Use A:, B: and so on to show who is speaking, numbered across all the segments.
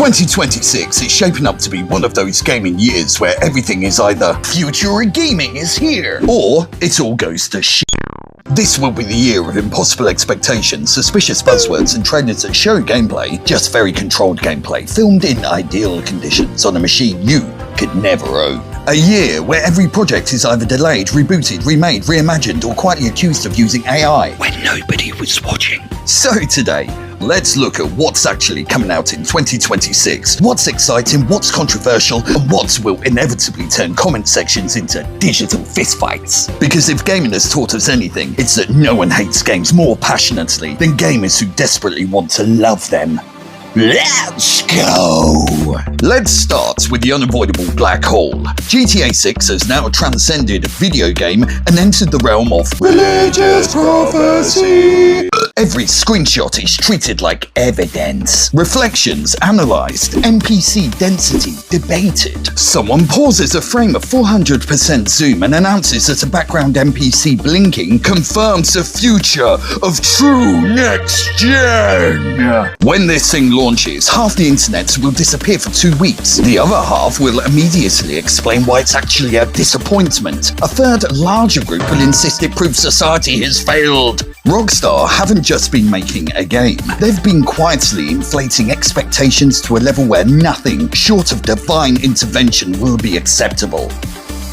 A: 2026 is shaping up to be one of those gaming years where everything is either future gaming is here, or it all goes to shit. This will be the year of impossible expectations, suspicious buzzwords and trailers that show gameplay, just very controlled gameplay, filmed in ideal conditions on a machine you could never own. A year where every project is either delayed, rebooted, remade, reimagined, or quietly accused of using AI when nobody was watching. So today, let's look at what's actually coming out in 2026, what's exciting, what's controversial, and what will inevitably turn comment sections into digital fistfights. Because if gaming has taught us anything, it's that no one hates games more passionately than gamers who desperately want to love them. Let's go! Let's start with the unavoidable black hole. GTA 6 has now transcended video game and entered the realm of religious prophecy. Every screenshot is treated like evidence. Reflections analysed, NPC density debated. Someone pauses a frame at 400% zoom and announces that a background NPC blinking confirms the future of true next gen. When this thing launches, half the internet will disappear for 2 weeks. The other half will immediately explain why it's actually a disappointment. A third, larger group will insist it proves society has failed. Rockstar haven't just been making a game. They've been quietly inflating expectations to a level where nothing short of divine intervention will be acceptable.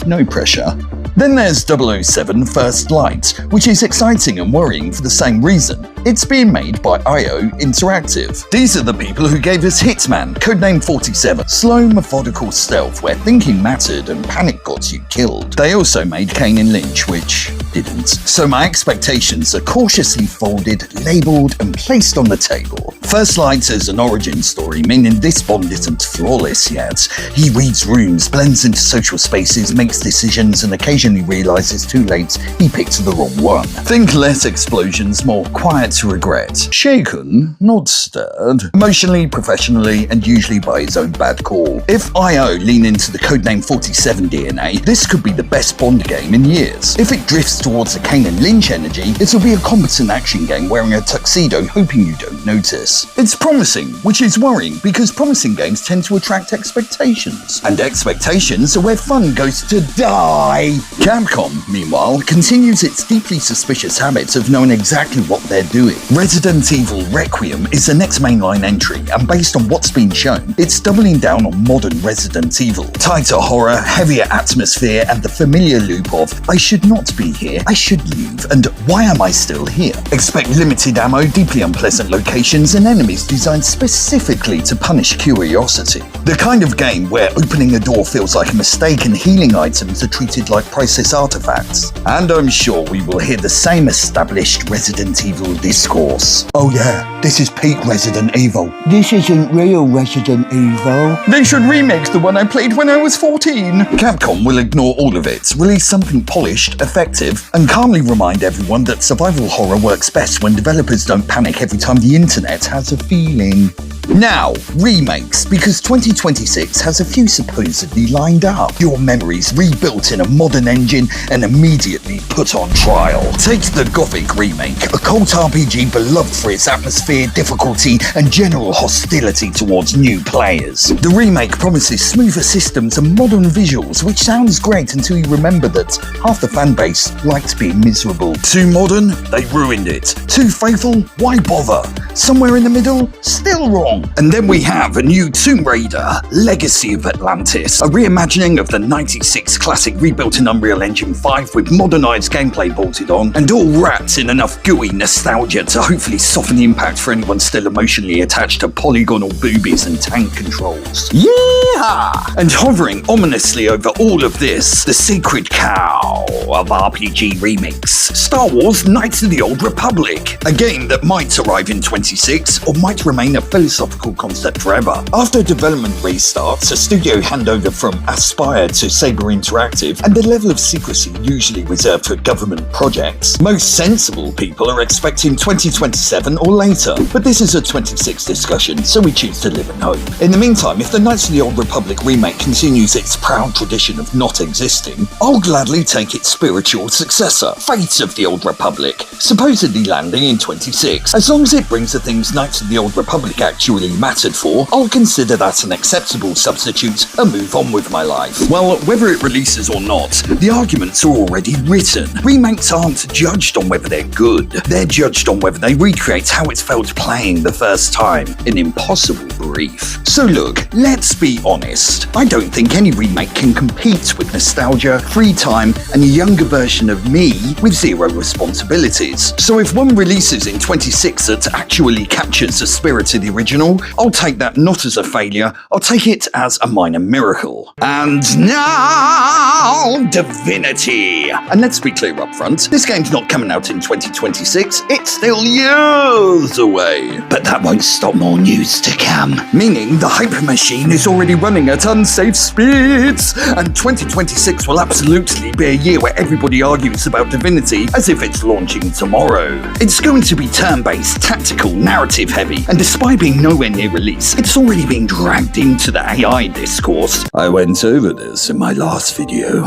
A: No pressure. Then there's 007 First Light, which is exciting and worrying for the same reason. It's being made by IO Interactive. These are the people who gave us Hitman, codename 47, slow methodical stealth where thinking mattered and panic got you killed. They also made Kane and Lynch, which didn't. So my expectations are cautiously folded, labelled and placed on the table. First Light is an origin story, meaning this Bond isn't flawless yet. He reads rooms, blends into social spaces, makes decisions and occasionally realises too late he picked the wrong one. Think less explosions, more quiet regret. Shaken, not stirred. Emotionally, professionally, and usually by his own bad call. If IO lean into the codename 47 DNA, this could be the best Bond game in years. If it drifts towards the Kane and Lynch energy, it'll be a competent action game wearing a tuxedo hoping you don't notice. It's promising, which is worrying because promising games tend to attract expectations. And expectations are where fun goes to die. Capcom, meanwhile, continues its deeply suspicious habits of knowing exactly what they're doing. Resident Evil Requiem is the next mainline entry, and based on what's been shown, it's doubling down on modern Resident Evil. Tighter horror, heavier atmosphere, and the familiar loop of I should not be here, I should leave, and why am I still here? Expect limited ammo, deeply unpleasant locations, and enemies designed specifically to punish curiosity. The kind of game where opening a door feels like a mistake and healing items are treated like priceless artifacts. And I'm sure we will hear the same established Resident Evil discourse. Oh yeah, this is peak Resident Evil. This isn't real Resident Evil. They should remake the one I played when I was 14. Capcom will ignore all of it, release something polished, effective, and calmly remind everyone that survival horror works best when developers don't panic every time the internet has a feeling. Now, remakes, because 2026 has a few supposedly lined up. Your memories rebuilt in a modern engine and immediately put on trial. Take the Gothic remake, a cult RPG beloved for its atmosphere, difficulty, and general hostility towards new players. The remake promises smoother systems and modern visuals, which sounds great until you remember that half the fanbase liked being miserable. Too modern? They ruined it. Too faithful? Why bother? Somewhere in the middle? Still wrong. And then we have a new Tomb Raider, Legacy of Atlantis, a reimagining of the 96 classic rebuilt in Unreal Engine 5 with modernised gameplay bolted on, and all wrapped in enough gooey nostalgia to hopefully soften the impact for anyone still emotionally attached to polygonal boobies and tank controls. Yeehaw! And hovering ominously over all of this, the sacred cow of RPG remakes, Star Wars Knights of the Old Republic, a game that might arrive in 26 or might remain a philosophical concept forever. After development restarts, a studio handover from Aspire to Saber Interactive, and the level of secrecy usually reserved for government projects, most sensible people are expecting 2027 or later, but this is a 26 discussion, so we choose to live in hope. In the meantime, if the Knights of the Old Republic remake continues its proud tradition of not existing, I'll gladly take its spiritual successor, Fate of the Old Republic, supposedly landing in 26, as long as it brings the things Knights of the Old Republic actually actually mattered for, I'll consider that an acceptable substitute and move on with my life. Well, whether it releases or not, the arguments are already written. Remakes aren't judged on whether they're good, they're judged on whether they recreate how it felt playing the first time, an impossible brief. So look, let's be honest, I don't think any remake can compete with nostalgia, free time, and a younger version of me with zero responsibilities. So if one releases in 26 that actually captures the spirit of the original, I'll take that not as a failure, I'll take it as a minor miracle. And now, Divinity! And let's be clear up front, this game's not coming out in 2026, it's still years away. But that won't stop more news to come. Meaning the hype machine is already running at unsafe speeds, and 2026 will absolutely be a year where everybody argues about Divinity as if it's launching tomorrow. It's going to be turn-based, tactical, narrative-heavy, and despite being nowhere near release, it's already being dragged into the AI discourse. I went over this in my last video,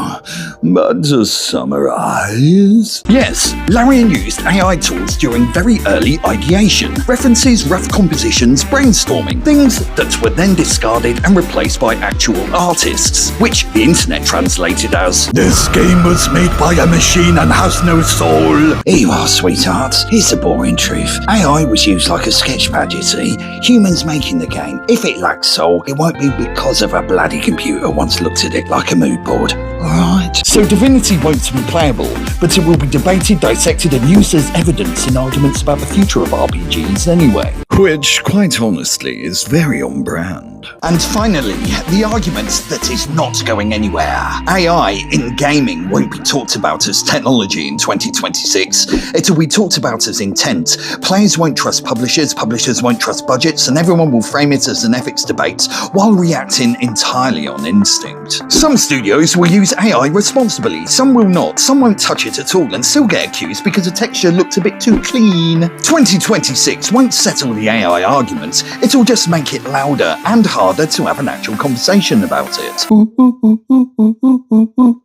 A: but to summarize... Yes, Larian used AI tools during very early ideation, references, rough compositions, brainstorming, things that were then discarded and replaced by actual artists, which the internet translated as, "This game was made by a machine and has no soul." Here you are, sweetheart. Here's the boring truth. AI was used like a sketchpad, you see. Humans making the game. If it lacks soul, it won't be because of a bloody computer once looked at it like a mood board. Alright. So Divinity won't be playable, but it will be debated, dissected, and used as evidence in arguments about the future of RPGs anyway. Which, quite honestly, is very on brand. And finally, the argument that is not going anywhere. AI in gaming won't be talked about as technology in 2026. It'll be talked about as intent. Players won't trust publishers, publishers won't trust budgets, and everyone will frame it as an ethics debate while reacting entirely on instinct. Some studios will use AI responsibly, some will not, some won't touch it at all and still get accused because the texture looked a bit too clean. 2026 won't settle the AI argument, it'll just make it louder and harder to have an actual conversation about it.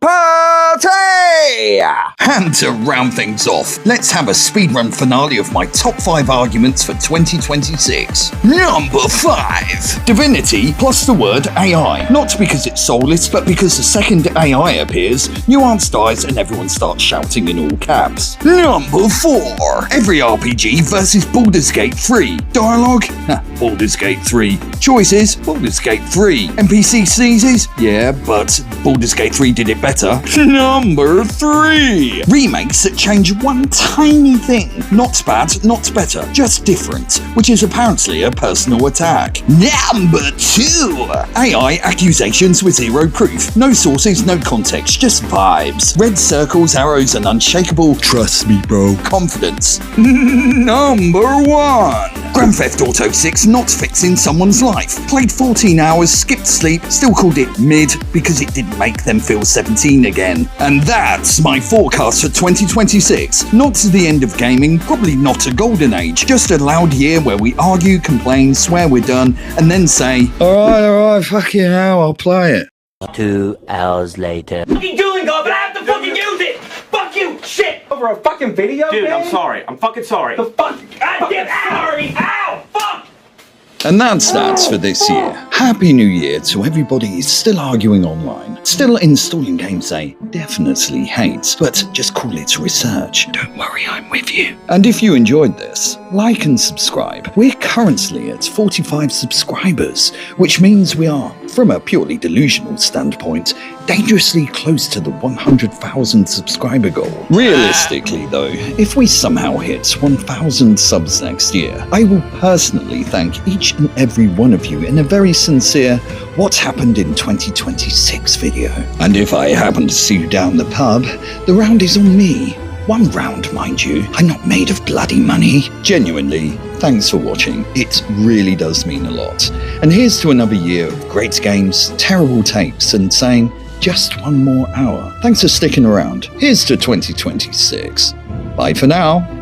A: Party! And to round things off, let's have a speedrun finale of my top 5 arguments for 2026. Number 5. Divinity plus the word AI. Not because it's soulless, but because the second AI appears, nuance dies and everyone starts shouting in all caps. Number 4. Every RPG versus Baldur's Gate 3. Dialogue? Baldur's Gate 3. Choices? Baldur's Gate 3. NPC sneezes? Yeah, but Baldur's Gate 3 did it better. Number 3. Remakes that change one tiny thing. Not bad, not better, just different, which is apparently a personal attack. Number 2. AI accusations with zero proof. No sources, no context, just vibes. Red circles, arrows, and unshakable, trust me bro, confidence. Number 1. Grand Theft Auto 6 not fixing someone's life. Played 14 hours, skipped sleep, still called it mid because it didn't make them feel 17 again. And that's my forecast for 2026. Not to the end of gaming, probably not a golden age, just a loud year where we argue, complain, swear we're done, and then say, alright, fucking hell, I'll play it.
B: 2 hours later.
C: What are you doing, God? But I have to fucking use it! Fuck you! Shit!
D: Over a fucking video
C: Dude,
D: game?
C: I'm sorry. I'm fucking sorry.
D: The fuck?
C: I'm sorry! Ow! Fuck!
A: And that's that for this year. Happy New Year to everybody who's still arguing online, still installing games they definitely hate, but just call it research. Don't worry, I'm with you. And if you enjoyed this, like and subscribe. We're currently at 45 subscribers, which means we are, from a purely delusional standpoint, dangerously close to the 100,000 subscriber goal. Realistically though, if we somehow hit 1,000 subs next year, I will personally thank each and every one of you in a very sincere What Happened in 2026 video. And if I happen to see you down the pub, the round is on me. One round, mind you. I'm not made of bloody money. Genuinely, thanks for watching. It really does mean a lot. And here's to another year of great games, terrible takes, and saying, just one more hour. Thanks for sticking around. Here's to 2026. Bye for now.